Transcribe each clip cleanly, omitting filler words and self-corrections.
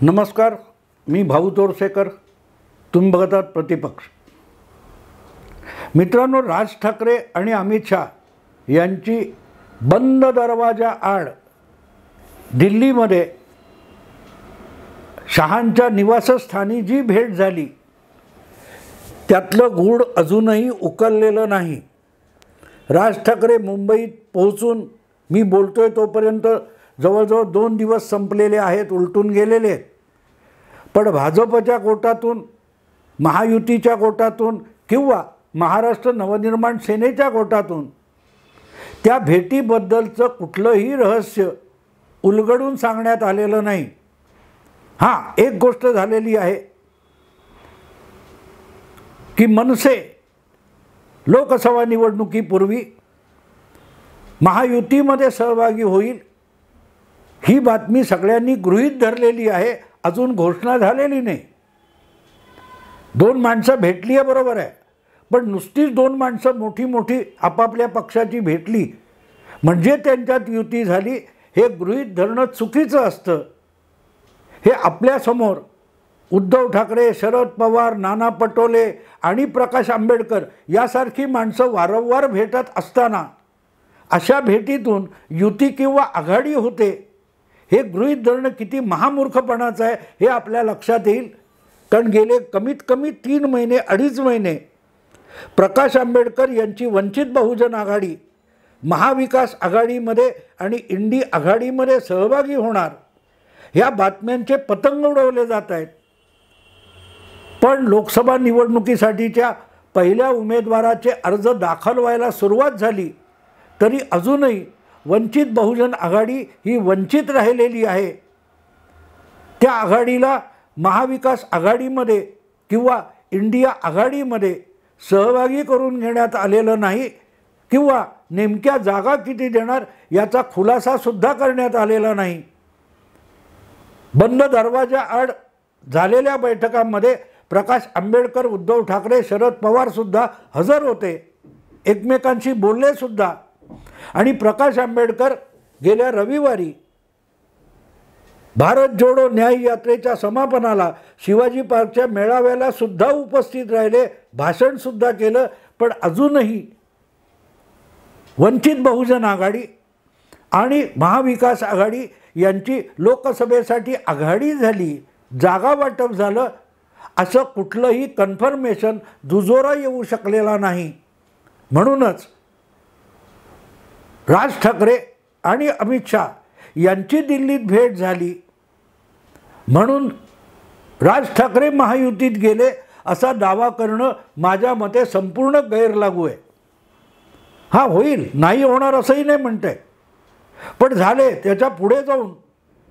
नमस्कार, मी भाऊ तोरसेकर. तुम्ही बघतात प्रतिपक्ष. मित्रांनो, राज ठाकरे आणि अमित शाह यांची बंद दरवाजा आड दिल्लीमध्ये शहांच्या निवासस्थानी जी भेट झाली त्यातलं गूढ अजूनही उकललेलं नाही. राज ठाकरे मुंबईत पोहोचून मी बोलतोय तोपर्यंत जवळजवळ 2 दिवस संपलेले आहेत, उलटून गेलेले आहेत. पण भाजपच्या गोटातून, महायुतीच्या गोटातून किंवा महाराष्ट्र नवनिर्माण सेनेच्या गोटातून त्या भेटीबद्दलचं कुठलंही रहस्य उलगडून सांगण्यात आलेलं नाही. हां, एक गोष्ट झालेली आहे की मनसे लोकसभा निवडणुकीपूर्वी महायुतीमध्ये सहभागी होईल ही बातमी सगळ्यांनी गृहीत धरलेली आहे. अजून घोषणा झालेली नाही. 2 माणसं भेटली आहे, बरोबर आहे, पण नुसतीच 2 माणसं मोठी मोठी आपापल्या पक्षाची भेटली म्हणजे त्यांच्यात युती झाली हे गृहीत धरणं चुकीचं असतं. हे आपल्यासमोर उद्धव ठाकरे, शरद पवार, नाना पटोले आणि प्रकाश आंबेडकर यासारखी माणसं वारंवार भेटत असताना अशा भेटीतून युती किंवा आघाडी होते हे गृहीत धरणं किती महामूर्खपणाचं आहे हे आपल्या लक्षात येईल. कारण गेले कमीत कमी 3 महिने, 2.5 महिने प्रकाश आंबेडकर यांची वंचित बहुजन आघाडी महाविकास आघाडीमध्ये आणि इंडी आघाडीमध्ये सहभागी होणार ह्या बातम्यांचे पतंग उडवले जात आहेत. पण लोकसभा निवडणुकीसाठीच्या पहिल्या उमेदवाराचे अर्ज दाखल व्हायला सुरुवात झाली तरी अजूनही वंचित बहुजन आघाडी ही वंचित राहिलेली आहे. त्या आघाडीला महाविकास आघाडीमध्ये किंवा इंडिया आघाडीमध्ये सहभागी करून घेण्यात आलेलं नाही किंवा नेमक्या जागा किती देणार याचा खुलासासुद्धा करण्यात आलेला नाही. बंद दरवाजा आड झालेल्या बैठकांमध्ये प्रकाश आंबेडकर, उद्धव ठाकरे, शरद पवारसुद्धा हजर होते, एकमेकांशी बोललेसुद्धा. आणि प्रकाश आंबेडकर गेल्या रविवारी भारत जोडो न्याय यात्रेच्या समापनाला शिवाजी पार्कच्या मेळाव्याला सुद्धा उपस्थित राहिले, भाषणसुद्धा केलं. पण अजूनही वंचित बहुजन आघाडी आणि महाविकास आघाडी यांची लोकसभेसाठी आघाडी झाली, जागा वाटप झालं असं कुठलंही कन्फर्मेशन दुजोरा येऊ शकलेला नाही. म्हणूनच राज ठाकरे आणि अमित शाह यांची दिल्लीत भेट झाली म्हणून राज ठाकरे महायुतीत गेले असा दावा करणं माझ्या मते संपूर्ण गैरलागू आहे. हां, होईल, नाही होणार असंही नाही म्हणते, पण झाले. त्याच्या पुढे जाऊन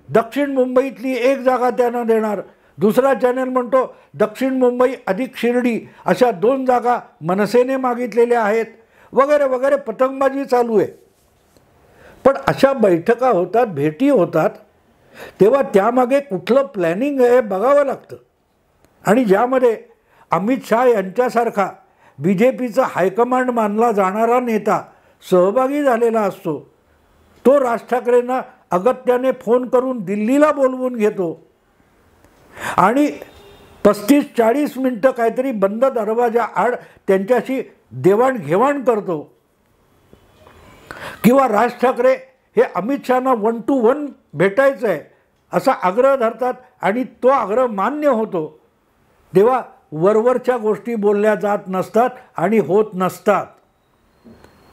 दक्षिण मुंबईतली 1 जागा त्यांना देणार, दुसरा चॅनल म्हणतो दक्षिण मुंबई अधिक शिर्डी अशा 2 जागा मनसेने मागितलेल्या आहेत, वगैरे वगैरे पतंगबाजी चालू आहे. पण अशा बैठका होतात, भेटी होतात, तेव्हा त्यामागे कुठलं प्लॅनिंग आहे बघावं लागतं. आणि ज्यामध्ये अमित शाह यांच्यासारखा BJPचा हायकमांड मानला जाणारा नेता सहभागी झालेला असतो, तो राज ठाकरेंना अगत्याने फोन करून दिल्लीला बोलवून घेतो आणि 35-40 मिनटं काहीतरी बंद दरवाजा आड त्यांच्याशी देवाणघेवाण करतो. किंवा राज ठाकरे हे अमित शहाना 1 to 1 भेटायचं आहे असा आग्रह धरतात आणि तो आग्रह मान्य होतो, तेव्हा वरवरच्या गोष्टी बोलल्या जात नसतात आणि होत नसतात.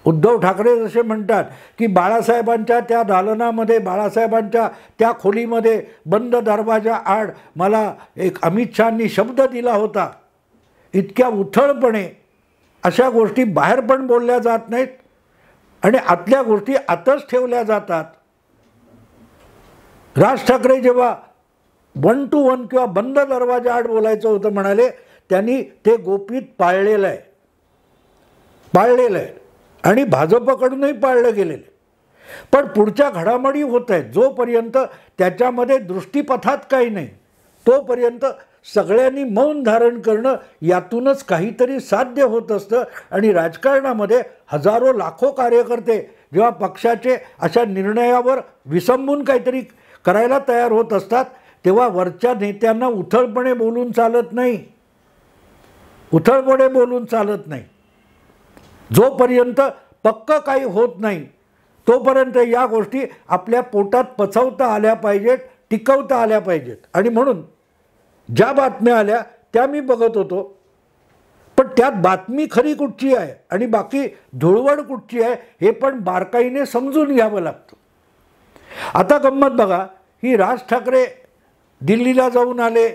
उद्धव ठाकरे जसे म्हणतात की बाळासाहेबांच्या त्या दालनामध्ये, बाळासाहेबांच्या त्या खोलीमध्ये बंद दरवाजा आड मला एक अमित शहांनी शब्द दिला होता, इतक्या उथळपणे अशा गोष्टी बाहेर पण बोलल्या जात नाहीत आणि आतल्या गोष्टी आतच ठेवल्या जातात. राज ठाकरे जेव्हा 1 to 1 किंवा बंद दरवाजा आड बोलायचं होतं म्हणाले, त्यांनी ते गोपीत पाळलेलं आहे आणि भाजपकडूनही पाळलं गेलेलं. पण पुढच्या घडामोडी होत आहेत, जोपर्यंत त्याच्यामध्ये दृष्टीपथात काही नाही तोपर्यंत सगळ्यांनी मौन धारण करणं यातूनच काहीतरी साध्य होत असतं. आणि राजकारणामध्ये हजारो लाखो कार्यकर्ते जेव्हा पक्षाचे अशा निर्णयावर विसंबून काहीतरी करायला तयार होत असतात तेव्हा वरच्या नेत्यांना उथळपणे बोलून चालत नाही, उथळपणे बोलून चालत नाही. जोपर्यंत पक्क काही होत नाही तोपर्यंत या गोष्टी आपल्या पोटात पचवता आल्या पाहिजेत, टिकवता आल्या पाहिजेत. आणि म्हणून ज्या बातम्या आल्या त्या मी बघत होतो, पण त्यात बातमी खरी कुठची आहे आणि बाकी धुळवड कुठची आहे हे पण बारकाईने समजून घ्यावं लागतं. आता गंमत बघा, ही राज ठाकरे दिल्लीला जाऊन आले,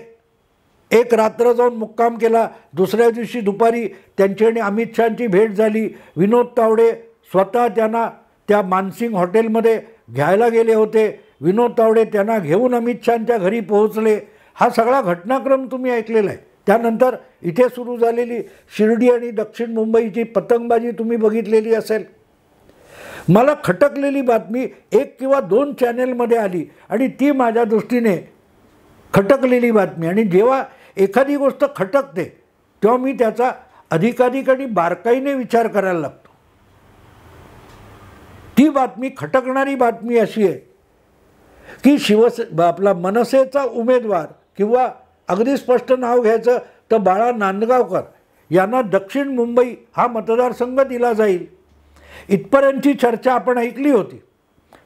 एक रात्र जाऊन मुक्काम केला, दुसऱ्या दिवशी दुपारी त्यांची आणि अमित शहांची भेट झाली. विनोद तावडे स्वतः त्यांना त्या मानसिंग हॉटेलमध्ये घ्यायला गेले होते. विनोद तावडे त्यांना घेऊन अमित शहांच्या घरी पोहोचले. हा सगळा घटनाक्रम तुम्ही ऐकलेला आहे. त्यानंतर इथे सुरू झालेली शिर्डी आणि दक्षिण मुंबईची पतंगबाजी तुम्ही बघितलेली असेल. मला खटकलेली बातमी 1 किंवा 2 चॅनेलमध्ये आली आणि ती माझ्या दृष्टीने खटकलेली बातमी. आणि जेव्हा एखादी गोष्ट खटकते तेव्हा मी त्याचा अधिकाधिक आणि बारकाईने विचार करायला लागतो. ती बातमी, खटकणारी बातमी अशी आहे की आपला मनसेचा उमेदवार किंवा अगदी स्पष्ट नाव घ्यायचं तर बाळा नांदगावकर यांना दक्षिण मुंबई हा मतदारसंघ दिला जाईल इथपर्यंतची चर्चा आपण ऐकली होती.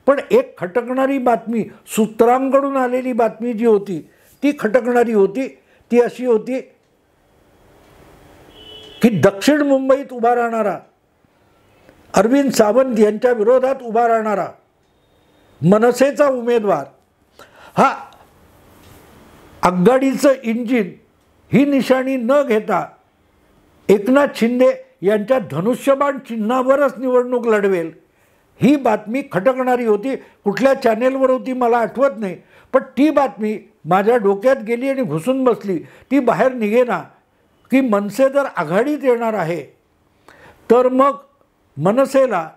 पण एक खटकणारी बातमी, सूत्रांकडून आलेली बातमी जी होती ती खटकणारी होती. ती अशी होती की दक्षिण मुंबईत उभा राहणारा, अरविंद सावंत यांच्या विरोधात उभा राहणारा मनसेचा उमेदवार हा आघाडीचं इंजिन ही निशाणी न घेता एकनाथ शिंदे यांच्या धनुष्यबाण चिन्हावरच निवडणूक लढवेल, ही बातमी खटकणारी होती. कुठल्या चॅनेलवर होती मला आठवत नाही, पण ती बातमी माझ्या डोक्यात गेली आणि घुसून बसली. ती बाहेर निघेना की मनसे जर आघाडीत येणार आहे तर मग मनसेला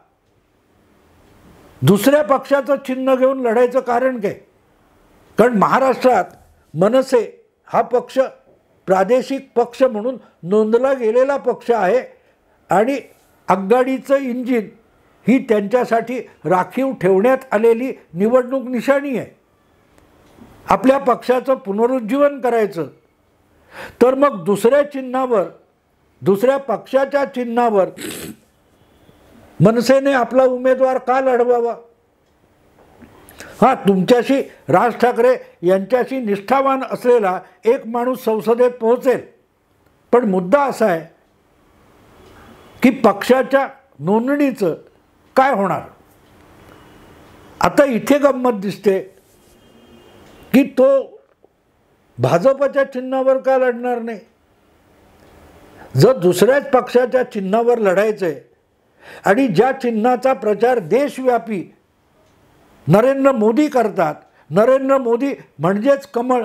दुसऱ्या पक्षाचं चिन्ह घेऊन लढायचं कारण काय? कारण महाराष्ट्रात मनसे हा पक्ष प्रादेशिक पक्ष म्हणून नोंदला गेलेला पक्ष आहे आणि आघाडीचं इंजिन ही त्यांच्यासाठी राखीव ठेवण्यात आलेली निवडणूक निशाणी आहे. आपल्या पक्षाचं पुनरुज्जीवन करायचं तर मग दुसऱ्या चिन्हावर, दुसऱ्या पक्षाच्या चिन्हावर मनसेने आपला उमेदवार का लढवावा? हां, तुमच्याशी राज ठाकरे यांच्याशी निष्ठावान असलेला एक माणूस संसदेत पोहोचेल, पण मुद्दा असा आहे की पक्षाच्या नोंदणीचं काय होणार? आता इथे गंमत दिसते की तो भाजपच्या चिन्हावर का लढणार नाही? जर दुसऱ्याच पक्षाच्या चिन्हावर लढायचं आहे आणि ज्या चिन्हाचा प्रचार देशव्यापी नरेंद्र मोदी करतात, नरेंद्र मोदी म्हणजेच कमळ,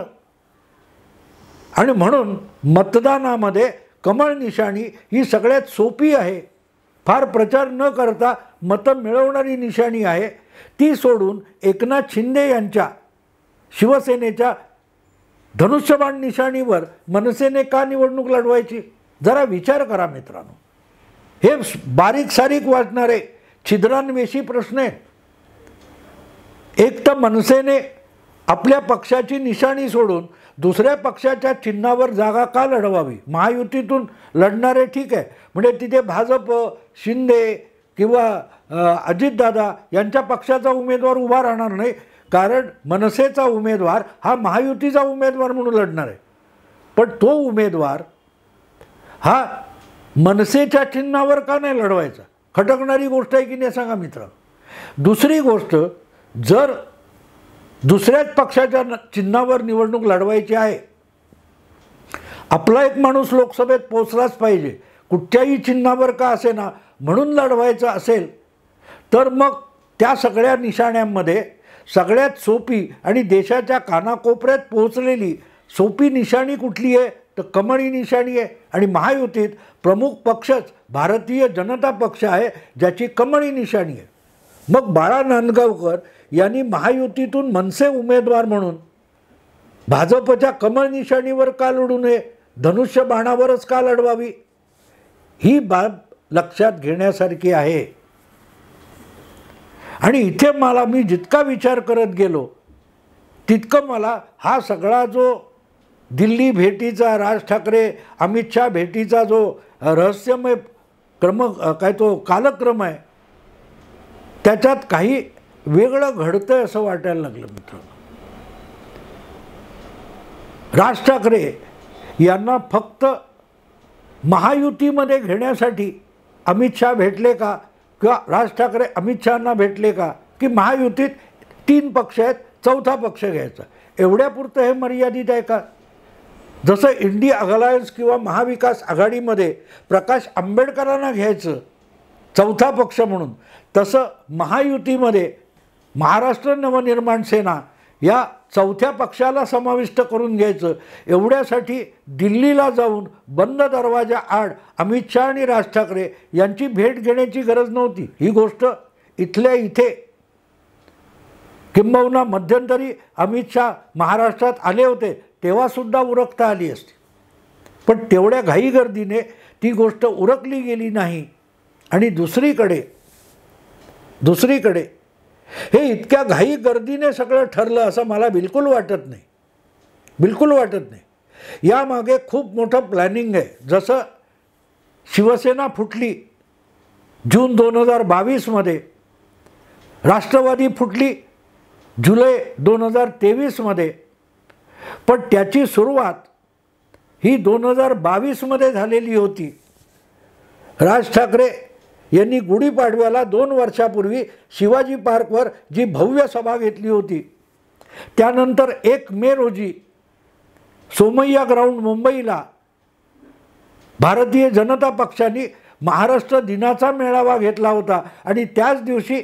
आणि म्हणून मतदानामध्ये कमळ निशाणी ही सगळ्यात सोपी आहे, फार प्रचार न करता मतं मिळवणारी निशाणी आहे. ती सोडून एकनाथ शिंदे यांच्या शिवसेनेच्या धनुष्यबाण निशाणीवर मनसेने का निवडणूक लढवायची? जरा विचार करा मित्रांनो. हे बारीक सारीक वाटणारे छिद्रान्वेषी प्रश्न आहेत. एक तर मनसेने आपल्या पक्षाची निशाणी सोडून दुसऱ्या पक्षाच्या चिन्हावर जागा का लढवावी? महायुतीतून लढणारे ठीक आहे, म्हणजे तिथे भाजप, शिंदे किंवा अजितदादा यांच्या पक्षाचा उमेदवार उभा राहणार नाही, कारण मनसेचा उमेदवार हा महायुतीचा उमेदवार म्हणून लढणार आहे. पण तो उमेदवार हा मनसेच्या चिन्हावर का नाही लढवायचा? खटकणारी गोष्ट आहे की नाही सांगा मित्र. दुसरी गोष्ट, जर दुसऱ्याच पक्षाच्या चिन्हावर निवडणूक लढवायची आहे, आपला एक माणूस लोकसभेत पोचलाच पाहिजे, कुठच्याही चिन्हावर का असे ना म्हणून लढवायचं असेल, तर मग त्या सगळ्या निशाण्यांमध्ये सगळ्यात सोपी आणि देशाच्या कानाकोपऱ्यात पोहोचलेली सोपी निशाणी कुठली आहे? तर कमळी निशाणी आहे. आणि महायुतीत प्रमुख पक्षच भारतीय जनता पक्ष आहे ज्याची कमळी निशाणी आहे. मग बाळा नांदगावकर यांनी महायुतीतून मनसे उमेदवार म्हणून भाजपच्या कमळ निशाणीवर का लढू नये? धनुष्य बाणावरच का लढवावी? ही बाब लक्षात घेण्यासारखी आहे. आणि इथे मी जितका विचार करत गेलो तितकं मला हा सगळा जो दिल्ली भेटीचा, राज ठाकरे अमित शहा भेटीचा जो रहस्यमय तो कालक्रम आहे, त्याच्यात काही वेगळं घडतंय असं वाटायला लागलं मित्रांनो. राज ठाकरे यांना फक्त महायुतीमध्ये घेण्यासाठी अमित शहा भेटले का, किंवा राज ठाकरे अमित शहांना भेटले का, की महायुतीत 3 पक्ष आहेत, 4था पक्ष घ्यायचा, एवढ्यापुरतं हे मर्यादित आहे का? जसं इंडिया अलायन्स किंवा महाविकास आघाडीमध्ये प्रकाश आंबेडकरांना घ्यायचं 4था पक्ष म्हणून, तसं महायुतीमध्ये महाराष्ट्र नवनिर्माण सेना या 4थ्या पक्षाला समाविष्ट करून घ्यायचं. एवढ्यासाठी दिल्लीला जाऊन बंद दरवाजा आड अमित शहा आणि राज ठाकरे यांची भेट घेण्याची गरज नव्हती. ही गोष्ट इथल्या इथे, किंबहुना मध्यंतरी अमित शहा महाराष्ट्रात आले होते तेव्हासुद्धा उरकता आली असती, पण तेवढ्या घाईगर्दीने ती गोष्ट उरकली गेली नाही. आणि दुसरीकडे हे इतक्या घाई गर्दीने सगळं ठरलं असं मला बिलकुल वाटत नाही. यामागे खूप मोठं प्लॅनिंग आहे. जसं शिवसेना फुटली जून 2022मध्ये, राष्ट्रवादी फुटली जुलै 2023मध्ये, पण त्याची सुरुवात ही 2022मध्ये झालेली होती. राज ठाकरे यांनी गुढीपाडव्याला 2 वर्षापूर्वी शिवाजी पार्कवर जी भव्य सभा घेतली होती, त्यानंतर 1 मे रोजी सोमय्या ग्राउंड मुंबईला भारतीय जनता पक्षाने महाराष्ट्र दिनाचा मेळावा घेतला होता. आणि त्याच दिवशी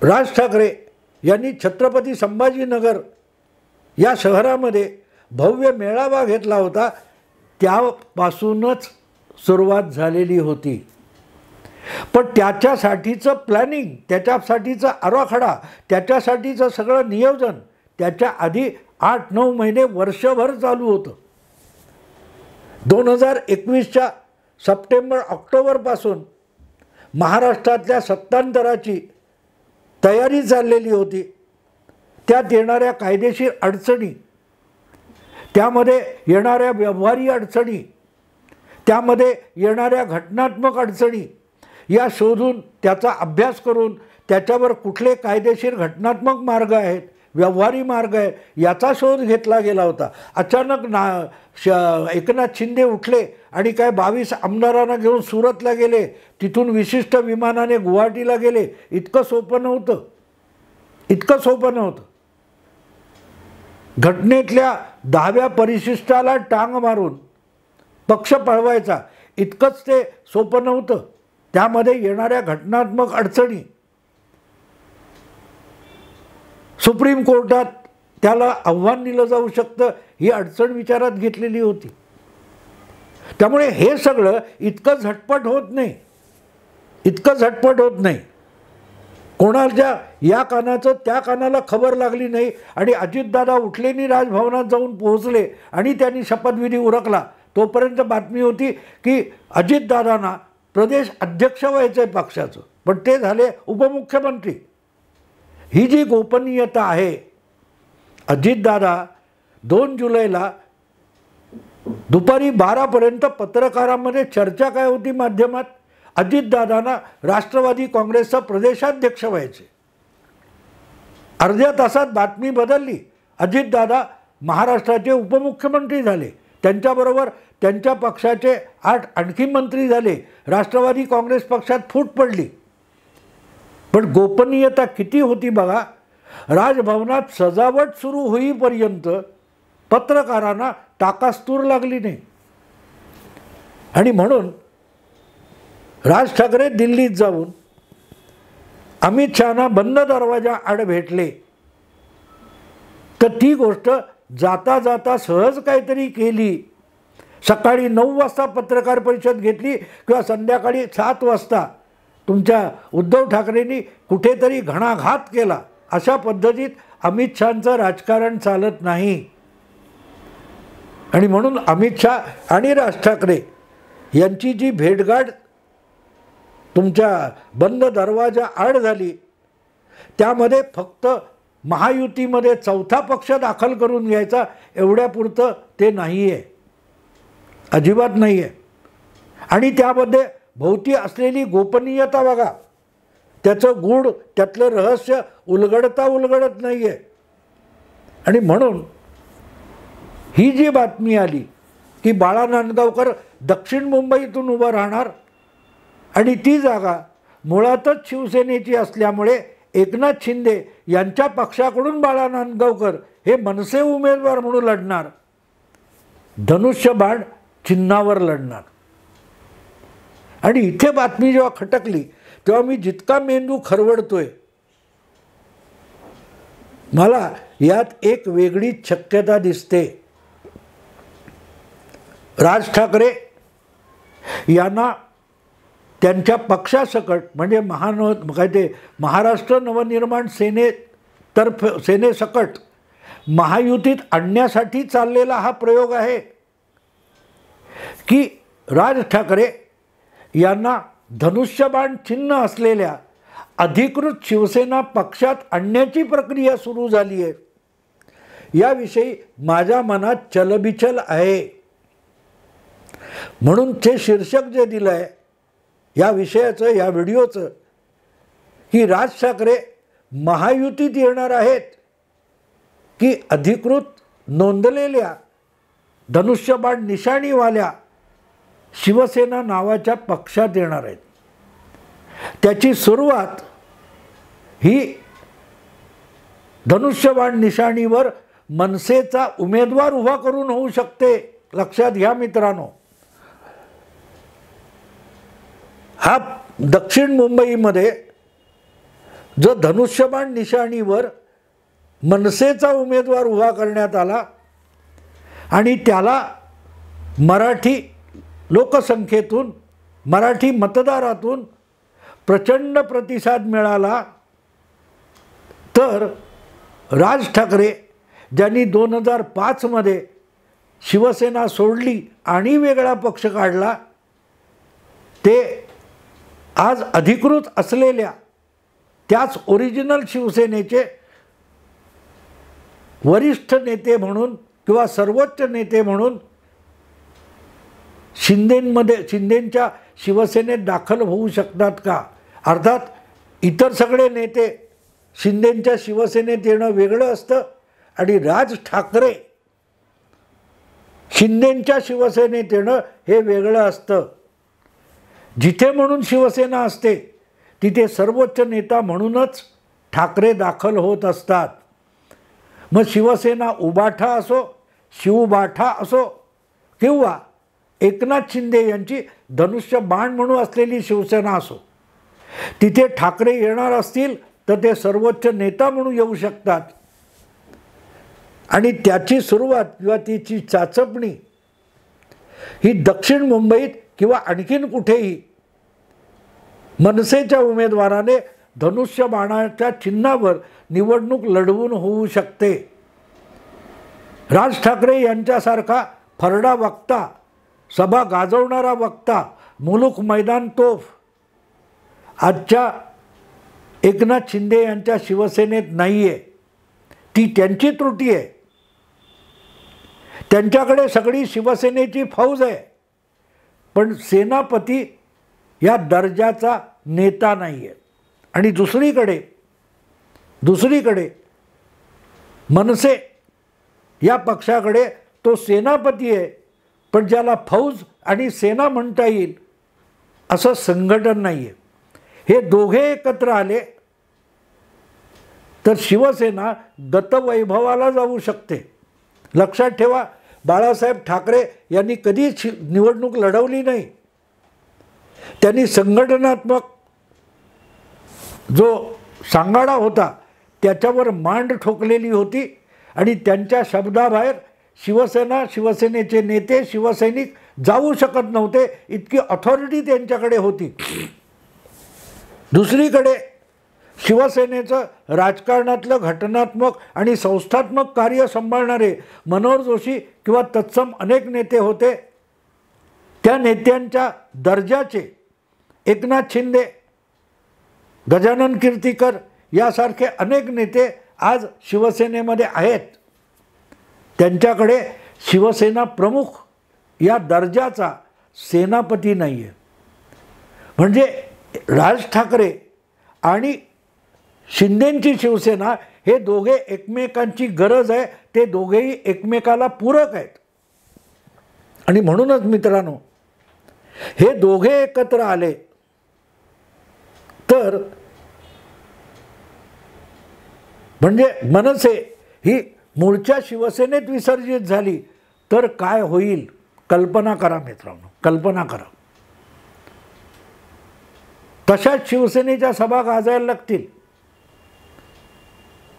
राज ठाकरे यांनी छत्रपती संभाजीनगर या शहरामध्ये भव्य मेळावा घेतला होता. त्यापासूनच सुरुवात झालेली होती. पण त्याच्यासाठीचं प्लॅनिंग, त्याच्यासाठीचा आराखडा, त्याच्यासाठीचं सगळं नियोजन त्याच्या आधी 8-9 महिने, वर्षभर चालू होतं. 2021च्या सप्टेंबर-ऑक्टोबरपासून महाराष्ट्रातल्या सत्तांतराची तयारी चाललेली होती. त्यात येणाऱ्या कायदेशीर अडचणी, त्यामध्ये येणाऱ्या व्यवहारी अडचणी, त्यामध्ये येणाऱ्या घटनात्मक अडचणी या शोधून, त्याचा अभ्यास करून, त्याच्यावर कुठले कायदेशीर घटनात्मक मार्ग आहेत, व्यवहारी मार्ग आहे, याचा शोध घेतला गेला होता. अचानक एकनाथ शिंदे उठले आणि काय 22 आमदारांना घेऊन सुरतला गेले, तिथून विशिष्ट विमानाने गुवाहाटीला गेले. इतकं सोपं नव्हतं. घटनेतल्या 10व्या परिशिष्टाला टांग मारून पक्ष पळवायचा, इतकंच ते सोपं नव्हतं. त्यामध्ये येणाऱ्या घटनात्मक अडचणी, सुप्रीम कोर्टात त्याला आव्हान दिलं जाऊ शकतं, ही अडचण विचारात घेतलेली होती. त्यामुळे हे सगळं इतकं झटपट होत नाही. कोणाच्या या कानाचं त्या कानाला खबर लागली नाही आणि अजितदादा उठलेनी राजभवनात जाऊन पोहोचले आणि त्यांनी शपथविधी उरकला. तोपर्यंत बातमी होती की अजितदादांना प्रदेश अध्यक्ष व्हायचं आहे पक्षाचं, पण ते झाले उपमुख्यमंत्री. ही जी गोपनीयता आहे, अजितदादा 2 जुलैला दुपारी 12पर्यंत पत्रकारांमध्ये चर्चा काय होती माध्यमात, अजितदादांना राष्ट्रवादी काँग्रेसचा प्रदेशाध्यक्ष व्हायचे. अर्ध्या तासात बातमी बदलली, अजितदादा महाराष्ट्राचे उपमुख्यमंत्री झाले. त्यांच्याबरोबर त्यांच्या पक्षाचे 8 आणखी मंत्री झाले. राष्ट्रवादी काँग्रेस पक्षात फूट पडली. पण गोपनीयता किती होती बघा. राजभवनात सजावट सुरू होईपर्यंत पत्रकारांना टाकास्तूर लागली नाही. आणि म्हणून राज ठाकरे दिल्लीत जाऊन अमित शहांना बंद दरवाजा आड भेटले, तर ती गोष्ट जाता जाता सहज काहीतरी केली. सकाळी 9 वाजता पत्रकार परिषद घेतली किंवा संध्याकाळी 7 वाजता तुमच्या उद्धव ठाकरेंनी कुठेतरी घणाघात केला, अशा पद्धतीत अमित शहांचं राजकारण चालत नाही. आणि म्हणून अमित शहा आणि राज ठाकरे यांची जी भेटगाठ तुमच्या बंद दरवाजा आड झाली, त्यामध्ये फक्त महायुतीमध्ये चौथा पक्ष दाखल करून घ्यायचा एवढ्यापुरतं ते नाही आहे, अजिबात नाही आहे. आणि त्यामध्ये भोवती असलेली गोपनीयता बघा, त्याचं गूढ, त्यातलं रहस्य उलगडत नाही आहे. आणि म्हणून ही जी बातमी आली की बाळा नांदगावकर दक्षिण मुंबईतून उभं राहणार आणि ती जागा मुळातच शिवसेनेची असल्यामुळे एकनाथ शिंदे यांच्या पक्षाकडून बाळा नांदगावकर हे मनसे उमेदवार म्हणून लढणार, धनुष्यबाण चिन्हावर लढणार. आणि इथे बातमी जेव्हा खटकली तेव्हा मी जितका मेंदू खरवडतोय, मला यात एक वेगळीच शक्यता दिसते. राज ठाकरे यांना त्यांच्या पक्षासकट म्हणजे महाराष्ट्र नवनिर्माण सेनेसकट महायुतीत आणण्यासाठी चाललेला हा प्रयोग आहे की राज ठाकरे यांना धनुष्यबाण चिन्ह असलेल्या अधिकृत शिवसेना पक्षात आणण्याची प्रक्रिया सुरू झाली आहे. याविषयी माझ्या मनात चलबिचल आहे. म्हणून ते शीर्षक जे दिलं आहे या विषयाचं, या व्हिडिओचं, की राज ठाकरे महायुतीत येणार आहेत की अधिकृत नोंदलेल्या धनुष्यबाण निशाणीवाल्या शिवसेना नावाच्या पक्षात येणार आहेत. त्याची सुरुवात ही धनुष्यबाण निशाणीवर मनसेचा उमेदवार उभा करून होऊ शकते. लक्षात घ्या मित्रांनो, हा दक्षिण मुंबईमध्ये जो धनुष्यबाण निशाणीवर मनसेचा उमेदवार उभा करण्यात आला आणि त्याला मराठी लोकसंख्येतून, मराठी मतदारातून प्रचंड प्रतिसाद मिळाला, तर राज ठाकरे ज्यांनी 2005 शिवसेना सोडली आणि वेगळा पक्ष काढला, ते आज अधिकृत असलेल्या त्याच ओरिजिनल शिवसेनेचे वरिष्ठ नेते म्हणून किंवा सर्वोच्च नेते म्हणून शिंदेंच्या शिवसेनेत दाखल होऊ शकतात का? अर्थात इतर सगळे नेते शिंदेंच्या शिवसेनेत येणं वेगळं असतं आणि राज ठाकरे शिंदेंच्या शिवसेनेत येणं हे वेगळं असतं. जिथे म्हणून शिवसेना असते तिथे सर्वोच्च नेता म्हणूनच ठाकरे दाखल होत असतात. मग शिवसेना उबाठा असो, शिवबाठा असो किंवा एकनाथ शिंदे यांची धनुष्यबाण म्हणून असलेली शिवसेना असो, तिथे ठाकरे येणार असतील तर ते सर्वोच्च नेता म्हणून येऊ शकतात. आणि त्याची सुरुवात किंवा तिची चाचपणी ही दक्षिण मुंबईत किंवा आणखीन कुठेही मनसेच्या उमेदवाराने धनुष्यबाणाच्या चिन्हावर निवडणूक लढवून होऊ शकते. राज ठाकरे यांच्यासारखा फरडा वक्ता, सभा गाजवणारा वक्ता, मुलूक मैदान तोफ आजच्या एकनाथ शिंदे यांच्या शिवसेनेत नाही आहे. ती त्यांची त्रुटी आहे. त्यांच्याकडे सगळी शिवसेनेची फौज आहे, पण सेनापती या दर्जाचा नेता नाही आहे. आणि दुसरीकडे मनसे या पक्षाकडे तो सेनापती आहे, पण ज्याला फौज आणि सेना म्हणता येईल असं संघटन नाही आहे. हे दोघे एकत्र आले तर शिवसेना गतवैभवाला जाऊ शकते. लक्षात ठेवा, बाळासाहेब ठाकरे यांनी कधी निवडणूक लढवली नाही. त्यांनी संघटनात्मक जो सांगाडा होता त्याच्यावर मांड ठोकलेली होती आणि त्यांच्या शब्दाबाहेर शिवसेनेचे नेते, शिवसैनिक जाऊ शकत नव्हते, इतकी ऑथॉरिटी त्यांच्याकडे होती. दुसरीकडे शिवसेनेचं राजकारणातलं घटनात्मक आणि संस्थात्मक कार्य सांभाळणारे मनोहर जोशी किंवा तत्सम अनेक नेते होते. त्या नेत्यांच्या दर्जाचे एकनाथ शिंदे, गजानन कीर्तीकर यासारखे अनेक नेते आज शिवसेनेमध्ये आहेत. त्यांच्याकडे शिवसेना प्रमुख या दर्जाचा सेनापती नाही आहे. म्हणजे राज ठाकरे आणि शिंदेंची शिवसेना हे दोघे एकमेकांची गरज आहे, ते दोघेही एकमेकाला पूरक आहेत. आणि म्हणूनच मित्रांनो, हे दोघे एकत्र आले तर म्हणजे मनसे ही मूळच्या शिवसेनेत विसर्जित झाली तर काय होईल कल्पना करा मित्रांनो, कल्पना करा. तशाच शिवसेनेच्या सभा गाजायला लागतील,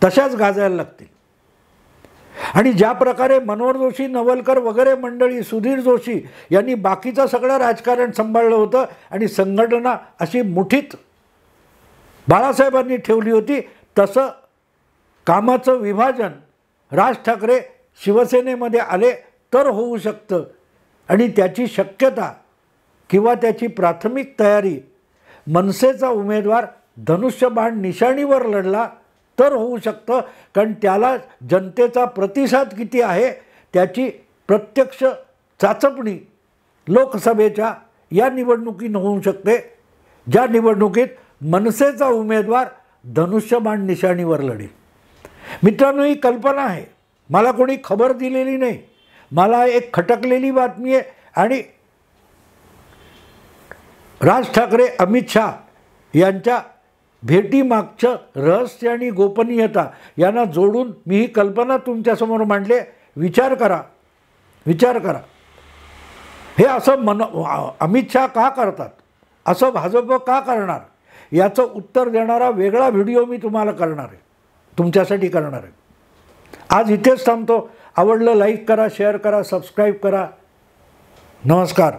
तशाच गाजायला लागतील. आणि ज्या प्रकारे मनोहर जोशी, नवलकर वगैरे मंडळी, सुधीर जोशी यांनी बाकीचं सगळं राजकारण सांभाळलं होतं आणि संघटना अशी मुठीत बाळासाहेबांनी ठेवली होती, तसं कामाचं विभाजन राज ठाकरे शिवसेनेमध्ये आले तर होऊ शकतं. आणि त्याची शक्यता किंवा त्याची प्राथमिक तयारी मनसेचा उमेदवार धनुष्यबाण निशाणीवर लढला तर होऊ शकतं. कारण त्याला जनतेचा प्रतिसाद किती आहे त्याची प्रत्यक्ष चाचपणी लोकसभेच्या या निवडणुकीत होऊ शकते, ज्या निवडणुकीत मनसेचा उमेदवार धनुष्यबाण निशाणीवर लढेल. मित्रांनो, ही कल्पना आहे, मला कोणी खबर दिलेली नाही, मला एक खटकलेली बातमी आहे. आणि राज ठाकरे, अमित शाह यांच्या भेटीमागचं रहस्य आणि गोपनीयता यांना जोडून मी ही कल्पना तुमच्यासमोर मांडले. विचार करा, विचार करा. हे असं अमित शाह का करतात, असं भाजप का करणार, याचं उत्तर देणारा वेगळा व्हिडिओ मी तुम्हाला करणार आहे, तुमच्यासाठी करणार आहे. आज इथेच थांबतो. आवडलं लाईक करा, शेअर करा, सबस्क्राईब करा. नमस्कार.